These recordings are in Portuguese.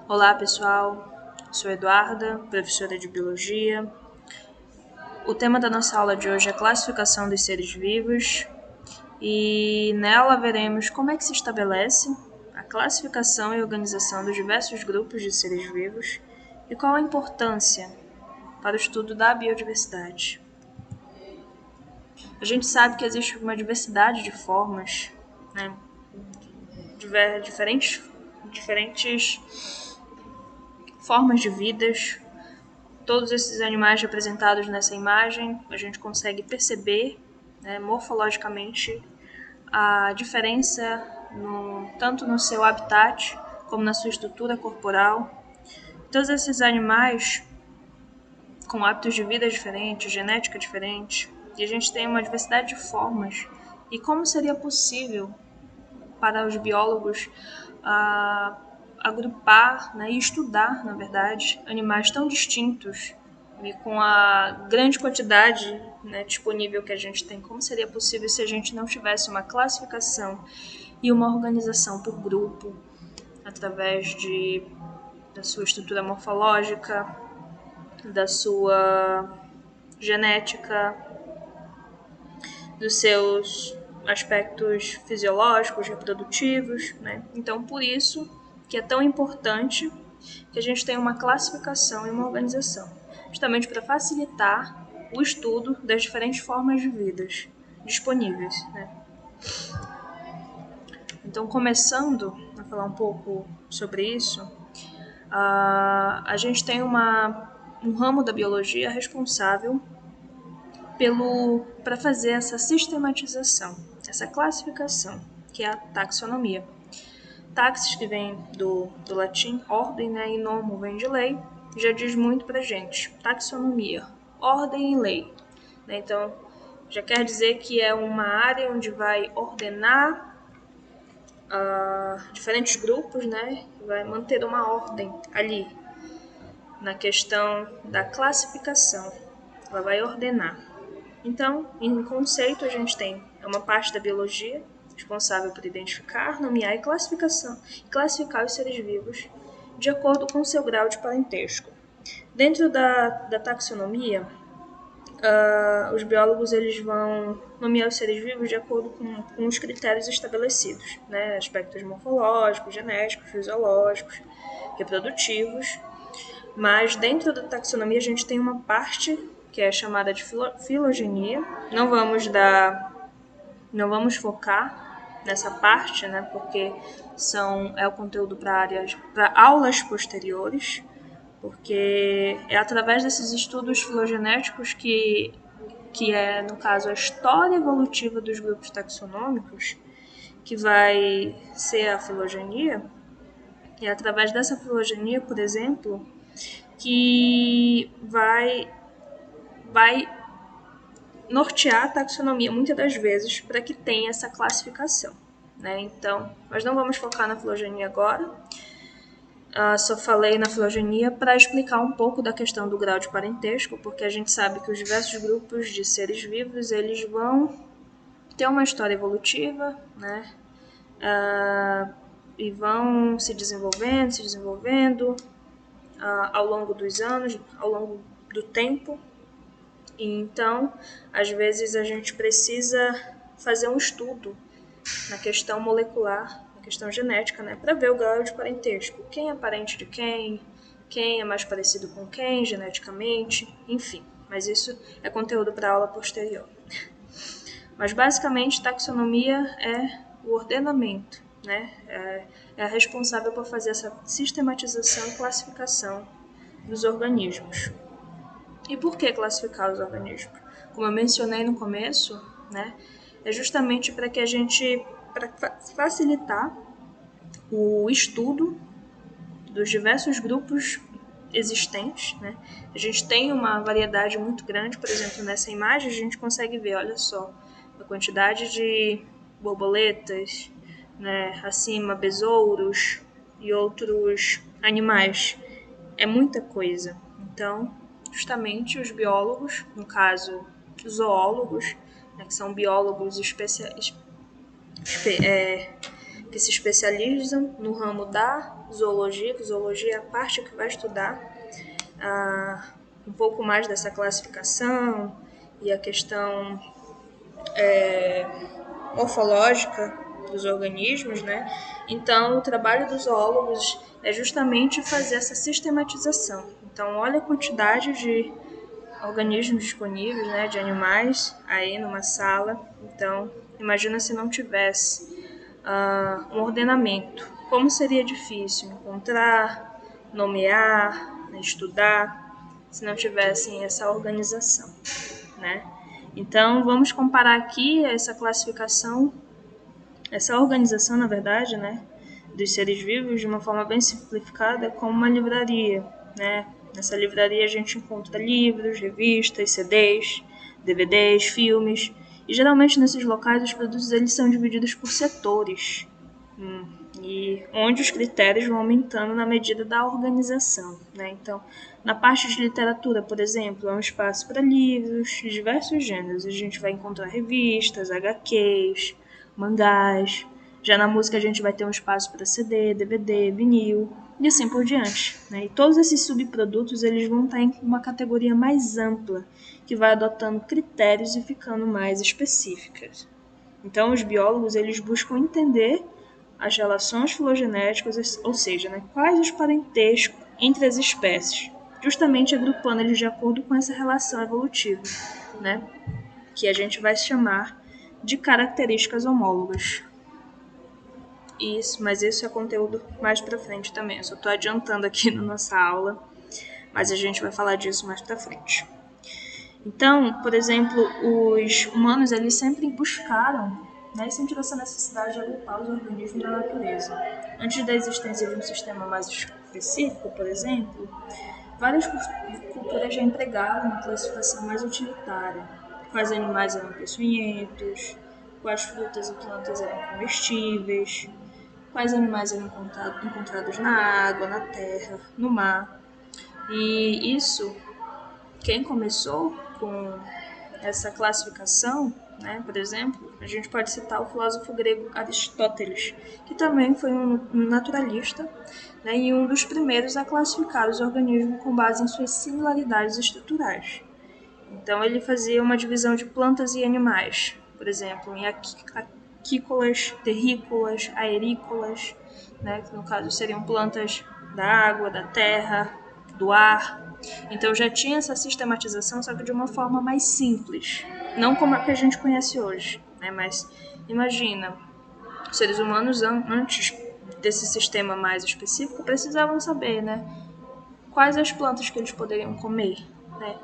Olá pessoal, sou Eduarda, professora de Biologia. O tema da nossa aula de hoje é classificação dos seres vivos e nela veremos como é que se estabelece a classificação e organização dos diversos grupos de seres vivos e qual a importância para o estudo da biodiversidade. A gente sabe que existe uma diversidade de formas, né? diferentes formas de vidas. Todos esses animais representados nessa imagem, a gente consegue perceber, né, morfologicamente a diferença tanto no seu habitat como na sua estrutura corporal. Todos esses animais com hábitos de vida diferentes, genética diferente, e a gente tem uma diversidade de formas. E como seria possível para os biólogos agrupar, né, e estudar, na verdade, animais tão distintos e com a grande quantidade, né, disponível que a gente tem? Como seria possível se a gente não tivesse uma classificação e uma organização por grupo, através da sua estrutura morfológica, da sua genética, dos seus aspectos fisiológicos, reprodutivos, né? Então, por isso que é tão importante que a gente tenha uma classificação e uma organização, justamente para facilitar o estudo das diferentes formas de vidas disponíveis, né? Então, começando a falar um pouco sobre isso, a gente tem um ramo da biologia responsável para fazer essa sistematização, essa classificação, que é a taxonomia. Taxis, que vem do latim ordem, né, e nomo vem de lei, já diz muito pra gente. Taxonomia, ordem e lei. Né? Então, já quer dizer que é uma área onde vai ordenar diferentes grupos, né, vai manter uma ordem ali, na questão da classificação. Ela vai ordenar. Então, em conceito, a gente tem uma parte da biologia responsável por identificar, nomear e classificar os seres vivos de acordo com seu grau de parentesco. Dentro da taxonomia, os biólogos eles vão nomear os seres vivos de acordo com os critérios estabelecidos, né? Aspectos morfológicos, genéticos, fisiológicos, reprodutivos. Mas dentro da taxonomia a gente tem uma parte que é chamada de filogenia. Não vamos focar nessa parte, né? Porque é o conteúdo para aulas posteriores, porque é através desses estudos filogenéticos que é, no caso, a história evolutiva dos grupos taxonômicos, que vai ser a filogenia. E é através dessa filogenia, por exemplo, que vai nortear a taxonomia muitas das vezes para que tenha essa classificação. Né? Então, nós não vamos focar na filogenia agora. Só falei na filogenia para explicar um pouco da questão do grau de parentesco, porque a gente sabe que os diversos grupos de seres vivos eles vão ter uma história evolutiva, né? E vão se desenvolvendo ao longo dos anos, ao longo do tempo. E então, às vezes a gente precisa fazer um estudo na questão molecular, na questão genética, né, para ver o grau de parentesco. Quem é parente de quem é mais parecido com quem geneticamente, enfim. Mas isso é conteúdo para aula posterior. Mas basicamente, taxonomia é o ordenamento, né? É a responsável por fazer essa sistematização e classificação dos organismos. E por que classificar os organismos? Como eu mencionei no começo, né, é justamente para facilitar o estudo dos diversos grupos existentes, né? A gente tem uma variedade muito grande, por exemplo, nessa imagem a gente consegue ver, olha só, a quantidade de borboletas, né, acima besouros e outros animais. É muita coisa. Então, justamente os biólogos, no caso zoólogos, né, que são biólogos que se especializam no ramo da zoologia, que zoologia é a parte que vai estudar um pouco mais dessa classificação e a questão morfológica dos organismos, né? Então, o trabalho dos zoólogos é justamente fazer essa sistematização. Então, olha a quantidade de organismos disponíveis, né, de animais aí numa sala. Então, imagina se não tivesse um ordenamento. Como seria difícil encontrar, nomear, estudar, se não tivessem essa organização, né? Então, vamos comparar aqui essa classificação, essa organização, na verdade, né, dos seres vivos de uma forma bem simplificada como uma livraria, né? Nessa livraria a gente encontra livros, revistas, CDs, DVDs, filmes, e geralmente nesses locais os produtos eles são divididos por setores, e onde os critérios vão aumentando na medida da organização, né? Então, na parte de literatura, por exemplo, é um espaço para livros de diversos gêneros. A gente vai encontrar revistas, HQs, mangás. Já na música a gente vai ter um espaço para CD, DVD, vinil e assim por diante, né? E todos esses subprodutos eles vão estar em uma categoria mais ampla, que vai adotando critérios e ficando mais específicas. Então, os biólogos eles buscam entender as relações filogenéticas, ou seja, né, quais os parentescos entre as espécies, justamente agrupando eles de acordo com essa relação evolutiva, né, que a gente vai chamar de características homólogas. Mas isso é conteúdo mais para frente também. Eu só estou adiantando aqui na nossa aula, mas a gente vai falar disso mais para frente. Então, por exemplo, os humanos eles sempre buscaram, né, sentiram essa necessidade de agrupar os organismos da natureza. Antes da existência de um sistema mais específico, por exemplo, várias culturas já empregavam uma classificação mais utilitária. Quais animais eram peçonhentos, quais frutas e plantas eram comestíveis, quais animais eram encontrados na água, na terra, no mar. E isso, quem começou com essa classificação, né, por exemplo, a gente pode citar o filósofo grego Aristóteles, que também foi um naturalista, né, e um dos primeiros a classificar os organismos com base em suas similaridades estruturais. Então ele fazia uma divisão de plantas e animais, por exemplo, em aquícolas, terrícolas, aerícolas, né, que no caso seriam plantas da água, da terra, do ar. Então já tinha essa sistematização, só que de uma forma mais simples, não como a que a gente conhece hoje, né? Mas imagina, os seres humanos antes desse sistema mais específico precisavam saber, né, quais as plantas que eles poderiam comer, né?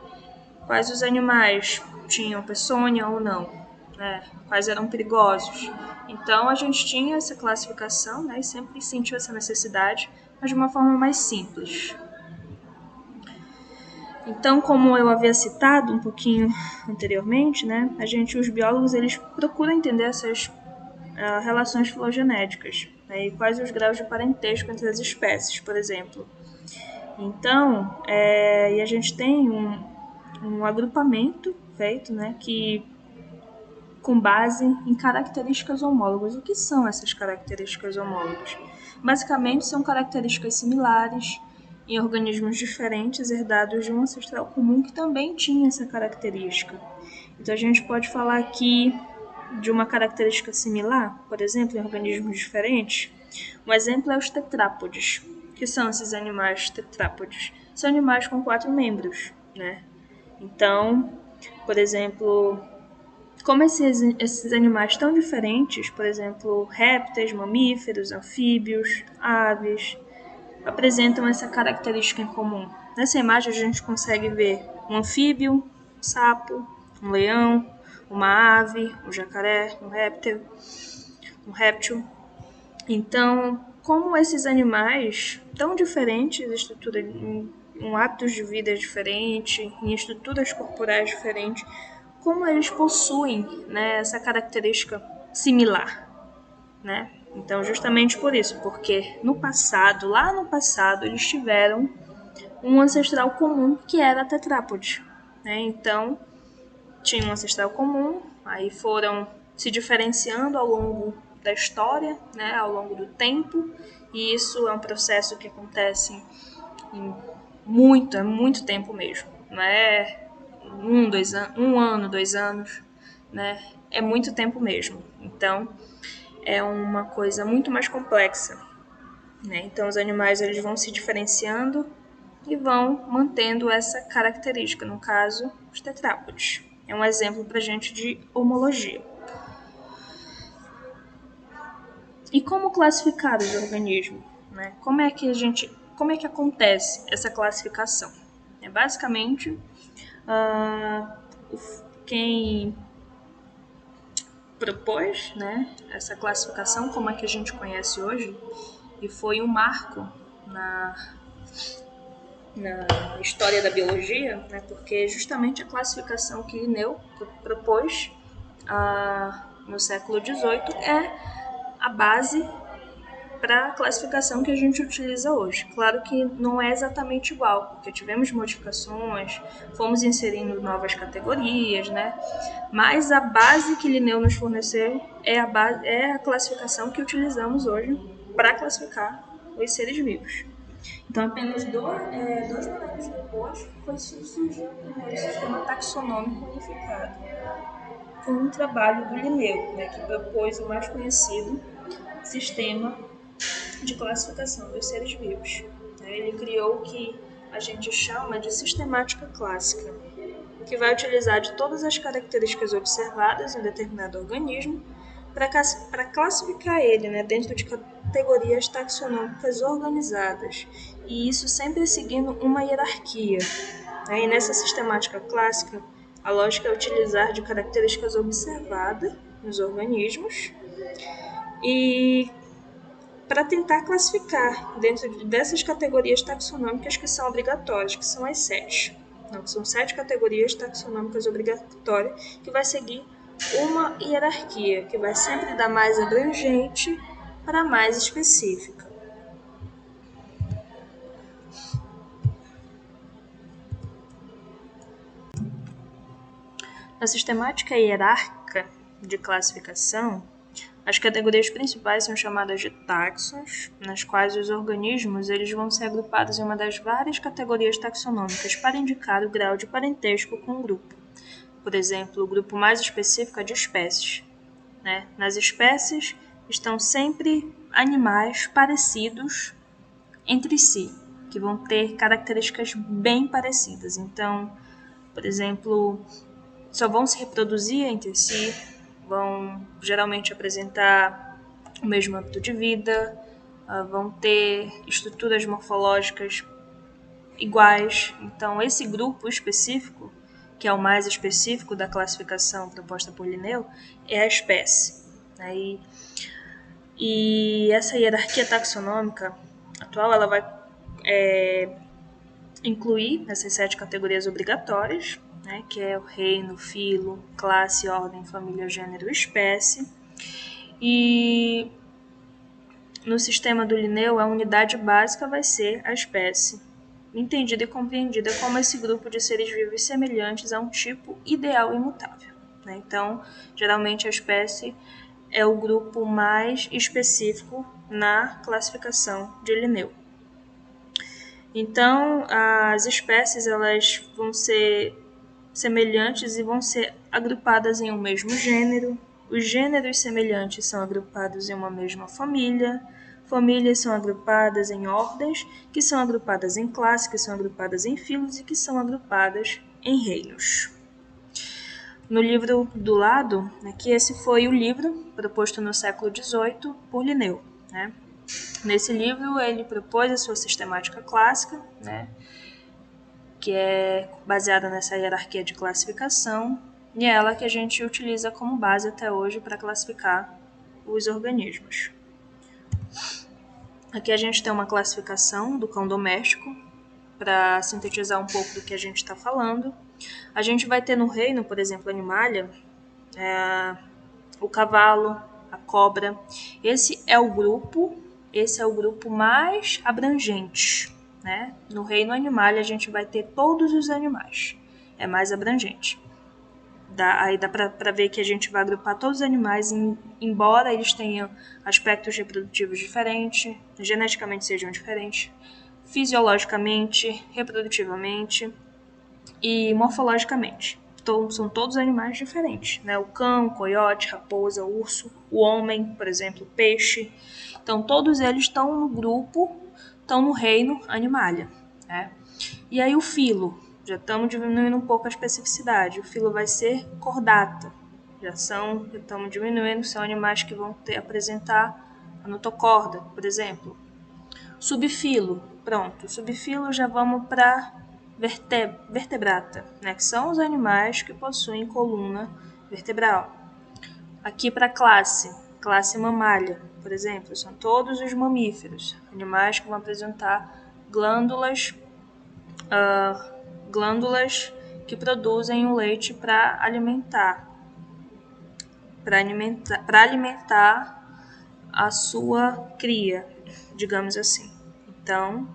Quais os animais tinham peçonha ou não, né? Quais eram perigosos. Então a gente tinha essa classificação, né, e sempre sentiu essa necessidade, mas de uma forma mais simples. Então, como eu havia citado um pouquinho anteriormente, né, os biólogos eles procuram entender essas relações filogenéticas, né, e quais os graus de parentesco entre as espécies, por exemplo. Então, e a gente tem um agrupamento feito, né, que com base em características homólogas. O que são essas características homólogas? Basicamente, são características similares em organismos diferentes herdados de um ancestral comum que também tinha essa característica. Então, a gente pode falar aqui de uma característica similar, por exemplo, em organismos diferentes. Um exemplo é os tetrápodes. O que são esses animais tetrápodes? São animais com 4 membros, né? Então, por exemplo, como esses animais tão diferentes, por exemplo, répteis, mamíferos, anfíbios, aves, apresentam essa característica em comum. Nessa imagem a gente consegue ver um anfíbio, um sapo, um leão, uma ave, um jacaré, um réptil. Então, como esses animais tão diferentes, em hábitos de vida diferentes, em estruturas corporais diferentes, como eles possuem, né, essa característica similar, né? Então, justamente por isso, porque lá no passado, eles tiveram um ancestral comum que era a tetrápode, né? Então, tinha um ancestral comum, aí foram se diferenciando ao longo da história, né, ao longo do tempo, e isso é um processo que acontece em muito tempo mesmo. Não é 1 ano, 2 anos, né? É muito tempo mesmo. Então, é uma coisa muito mais complexa, né? Então, os animais eles vão se diferenciando e vão mantendo essa característica, no caso, os tetrápodes. É um exemplo para a gente de homologia. E como classificar os organismos? Né? Como é que acontece essa classificação? É basicamente quem propôs, né, essa classificação como a que a gente conhece hoje, e foi um marco na história da biologia, né, porque justamente a classificação que Linneu propôs no século XVIII é a base para a classificação que a gente utiliza hoje. Claro que não é exatamente igual, porque tivemos modificações, fomos inserindo novas categorias, né? Mas a base que Linneu nos forneceu é a classificação que utilizamos hoje para classificar os seres vivos. Então, apenas 2 milênios depois, surgiu o primeiro sistema taxonômico unificado, com um trabalho do Linneu, né, que propôs o mais conhecido sistema de classificação dos seres vivos. Ele criou o que a gente chama de sistemática clássica, que vai utilizar de todas as características observadas em determinado organismo para classificar ele, né, dentro de categorias taxonômicas organizadas, e isso sempre seguindo uma hierarquia. E nessa sistemática clássica, a lógica é utilizar de características observadas nos organismos e para tentar classificar dentro dessas categorias taxonômicas que são obrigatórias, que são as 7. Não, são 7 categorias taxonômicas obrigatórias que vai seguir uma hierarquia, que vai sempre da mais abrangente para a mais específica. Na sistemática hierárquica de classificação, as categorias principais são chamadas de taxons, nas quais os organismos eles vão ser agrupados em uma das várias categorias taxonômicas para indicar o grau de parentesco com o grupo. Por exemplo, o grupo mais específico é de espécies. Né? Nas espécies estão sempre animais parecidos entre si, que vão ter características bem parecidas. Então, por exemplo, só vão se reproduzir entre si, vão geralmente apresentar o mesmo hábito de vida, vão ter estruturas morfológicas iguais. Então, esse grupo específico, que é o mais específico da classificação proposta por Linneu, é a espécie. E essa hierarquia taxonômica atual ela vai incluir essas 7 categorias obrigatórias, né, que é o reino, filo, classe, ordem, família, gênero, espécie. E no sistema do Linneu, a unidade básica vai ser a espécie, entendida e compreendida como esse grupo de seres vivos semelhantes a um tipo ideal e imutável. Né? Então, geralmente a espécie é o grupo mais específico na classificação de Linneu. Então, as espécies elas vão ser semelhantes e vão ser agrupadas em um mesmo gênero. Os gêneros semelhantes são agrupados em uma mesma família. Famílias são agrupadas em ordens, que são agrupadas em classes, que são agrupadas em filos e que são agrupadas em reinos. No livro do lado, que esse foi o livro proposto no século XVIII por Linneu. Né? Nesse livro, ele propôs a sua sistemática clássica, né, que é baseada nessa hierarquia de classificação, e é ela que a gente utiliza como base até hoje para classificar os organismos. Aqui a gente tem uma classificação do cão doméstico, para sintetizar um pouco do que a gente está falando. A gente vai ter no reino, por exemplo, Animalia, o cavalo, a cobra. Esse é o grupo mais abrangente. Né? No reino animal a gente vai ter todos os animais, é mais abrangente. Aí dá para ver que a gente vai agrupar todos os animais, embora eles tenham aspectos reprodutivos diferentes, geneticamente sejam diferentes, fisiologicamente, reprodutivamente e morfologicamente. Então, são todos animais diferentes, né? O cão, o coiote, raposa, o urso, o homem, por exemplo, o peixe. Então, todos eles estão no grupo, estão no reino Animalia, né? E aí o filo, já estamos diminuindo um pouco a especificidade. O filo vai ser cordata. Já estamos diminuindo, são animais que vão apresentar a notocorda, por exemplo. Subfilo, pronto. Subfilo já vamos para vertebrata, né? Que são os animais que possuem coluna vertebral. Aqui para classe mamália, por exemplo, são todos os mamíferos, animais que vão apresentar glândulas que produzem o leite para alimentar a sua cria, digamos assim. Então,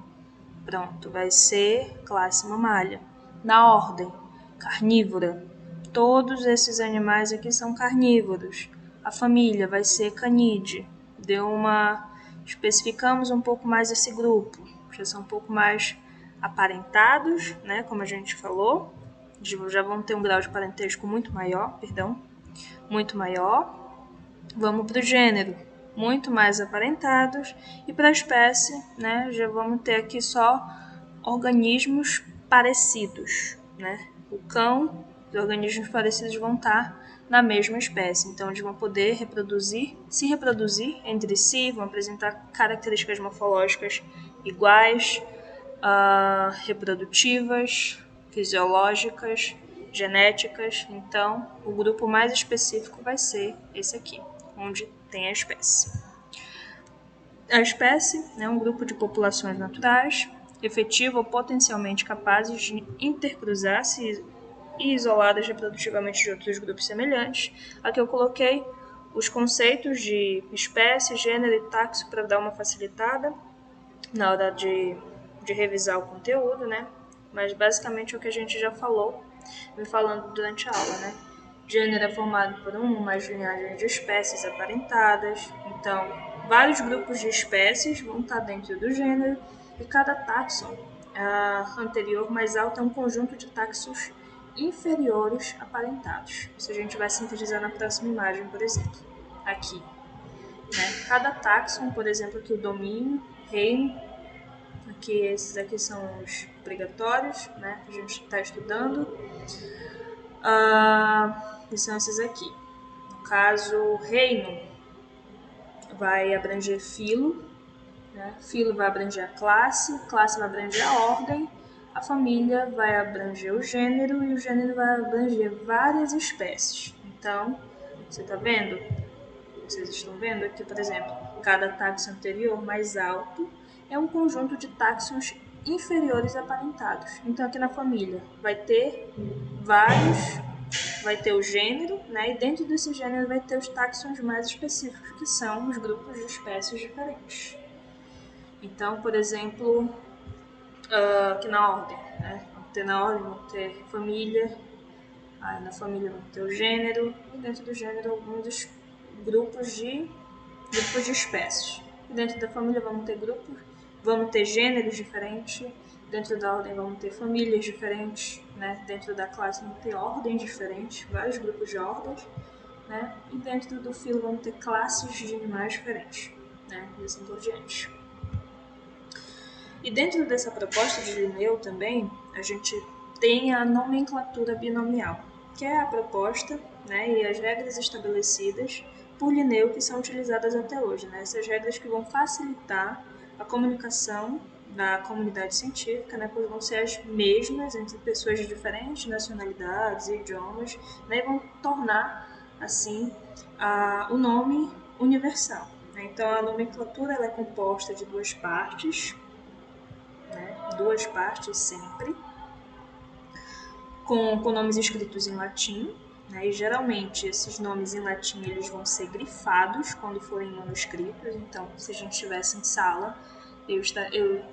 pronto, vai ser classe mamália. Na ordem, carnívora. Todos esses animais aqui são carnívoros. A família vai ser canídea. Especificamos um pouco mais esse grupo. Já são um pouco mais aparentados, né, como a gente falou. Já vão ter um grau de parentesco muito maior. Vamos para o gênero, muito mais aparentados. E para a espécie, né, já vamos ter aqui só organismos parecidos, né? O cão, os organismos parecidos vão estar na mesma espécie, então eles vão poder se reproduzir entre si, vão apresentar características morfológicas iguais, reprodutivas, fisiológicas, genéticas. Então, o grupo mais específico vai ser esse aqui, onde tem a espécie. A espécie é um grupo de populações naturais, efetivo ou potencialmente capazes de intercruzar-se e isoladas reprodutivamente de outros grupos semelhantes. Aqui eu coloquei os conceitos de espécie, gênero e taxo para dar uma facilitada na hora de revisar o conteúdo, né? Mas basicamente é o que a gente já falou, vem falando durante a aula, né? Gênero é formado por uma ou mais linhagens de espécies aparentadas, então vários grupos de espécies vão estar dentro do gênero e cada taxon anterior mais alto é um conjunto de taxons inferiores aparentados. Isso a gente vai sintetizar na próxima imagem, por exemplo, aqui. Né? Cada taxon, por exemplo, aqui o domínio, reino, aqui esses aqui são os obrigatórios, né, que a gente está estudando. E são esses aqui. No caso, reino vai abranger filo, né? Filo vai abranger a classe vai abranger a ordem, a família vai abranger o gênero e o gênero vai abranger várias espécies. Então, você está vendo? Vocês estão vendo aqui, por exemplo, cada taxon anterior mais alto é um conjunto de taxons inferiores aparentados. Então, aqui na família vai ter vai ter o gênero, né? E dentro desse gênero vai ter os taxons mais específicos, que são os grupos de espécies diferentes. Então, por exemplo, aqui na ordem, né? Vamos ter família, aí na família vamos ter o gênero, e dentro do gênero alguns dos grupos de espécies. E dentro da família vamos ter gêneros diferentes, dentro da ordem vamos ter famílias diferentes, né? Dentro da classe vamos ter ordens diferentes, vários grupos de ordens, né? E dentro do filo vamos ter classes de animais diferentes, né? E assim por diante. E dentro dessa proposta de Linneu também, a gente tem a nomenclatura binomial, que é a proposta, né, e as regras estabelecidas por Linneu que são utilizadas até hoje. Né? Essas regras que vão facilitar a comunicação da comunidade científica, né, pois vão ser as mesmas entre pessoas de diferentes nacionalidades e idiomas, né, e vão tornar, assim, o nome universal. Né? Então, a nomenclatura ela é composta de duas partes, sempre, com nomes escritos em latim, né? E geralmente esses nomes em latim eles vão ser grifados quando forem manuscritos. Então, se a gente estivesse em sala, eu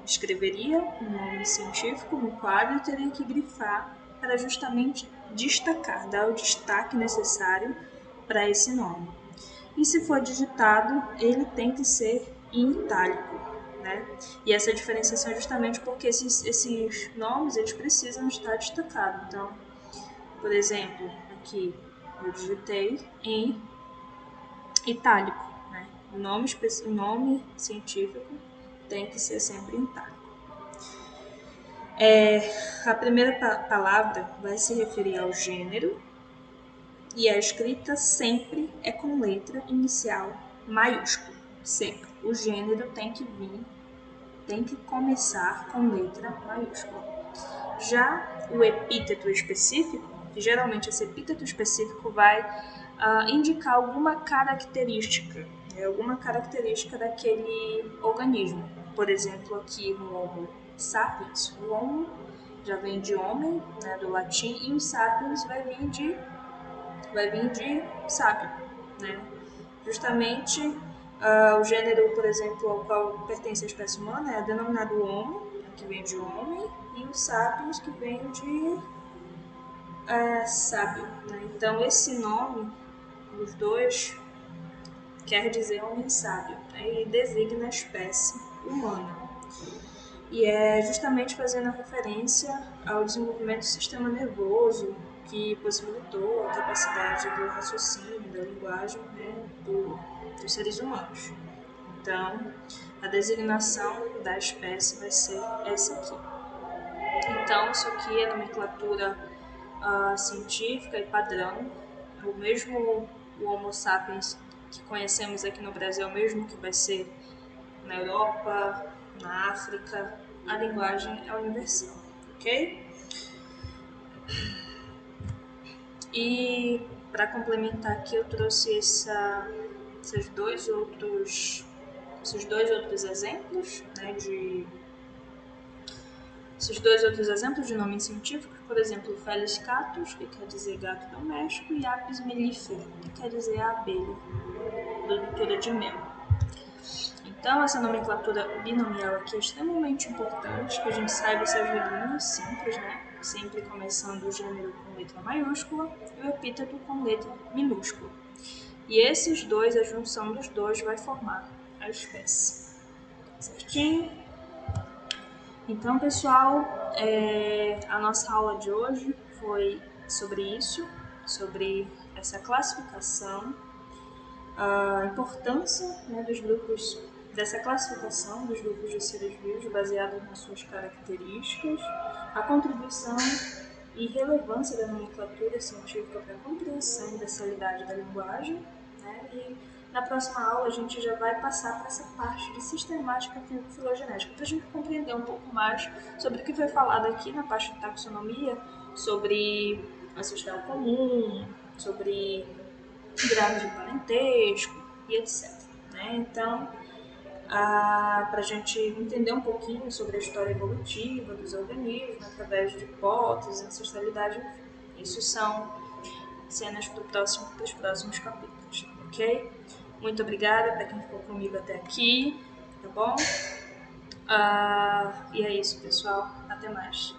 escreveria um nome científico no quadro e teria que grifar para justamente destacar, dar o destaque necessário para esse nome. E se for digitado, ele tem que ser em itálico, né? E essa diferenciação é justamente porque esses nomes eles precisam estar destacados. Então, por exemplo, aqui eu digitei em itálico, né? O nome científico tem que ser sempre em itálico. A primeira palavra vai se referir ao gênero e a escrita sempre é com letra inicial maiúscula. Sempre. O gênero tem que começar com letra maiúscula. Já o epíteto específico, que geralmente esse epíteto específico vai indicar alguma característica daquele organismo. Por exemplo, aqui no Homo sapiens, o Homo já vem de homem, né, do latim, e o sapiens vai vir de sábio, né? Justamente o gênero, por exemplo, ao qual pertence a espécie humana é denominado Homo, que vem de homem, e o sapiens, que vem de sábio, né? Então, esse nome, os dois, quer dizer homem sábio, né? Ele designa a espécie humana. E é justamente fazendo a referência ao desenvolvimento do sistema nervoso que possibilitou a capacidade do raciocínio, da linguagem, né, dos seres humanos. Então, a designação da espécie vai ser essa aqui. Então, isso aqui é nomenclatura científica e padrão. O mesmo o Homo sapiens que conhecemos aqui no Brasil é o mesmo que vai ser na Europa, na África. A linguagem é universal, ok? E para complementar aqui, eu trouxe esses dois outros exemplos, né, esses dois outros exemplos de nomes científicos, por exemplo, Felis catus, que quer dizer gato doméstico, e Apis mellifera, que quer dizer a abelha, produtora de mel. Então, essa nomenclatura binomial aqui é extremamente importante, que a gente saiba essas regrinhas simples, né? Sempre começando o gênero com letra maiúscula e o epíteto com letra minúscula. E esses dois, a junção dos dois, vai formar a espécie. Certinho? Então, pessoal, a nossa aula de hoje foi sobre isso, sobre essa classificação, a importância, né, dessa classificação dos grupos de seres vivos baseados nas suas características, a contribuição e relevância da nomenclatura científica para a compreensão dessa realidade da linguagem, né? E na próxima aula a gente já vai passar para essa parte de sistemática filogenética, para a gente compreender um pouco mais sobre o que foi falado aqui na parte de taxonomia, sobre ancestral comum, sobre graus de parentesco e etc. Né? Então, para a gente entender um pouquinho sobre a história evolutiva dos organismos, através de hipóteses, ancestralidade, enfim. Isso são cenas para os próximos capítulos, ok? Muito obrigada para quem ficou comigo até aqui, tá bom? E é isso, pessoal. Até mais.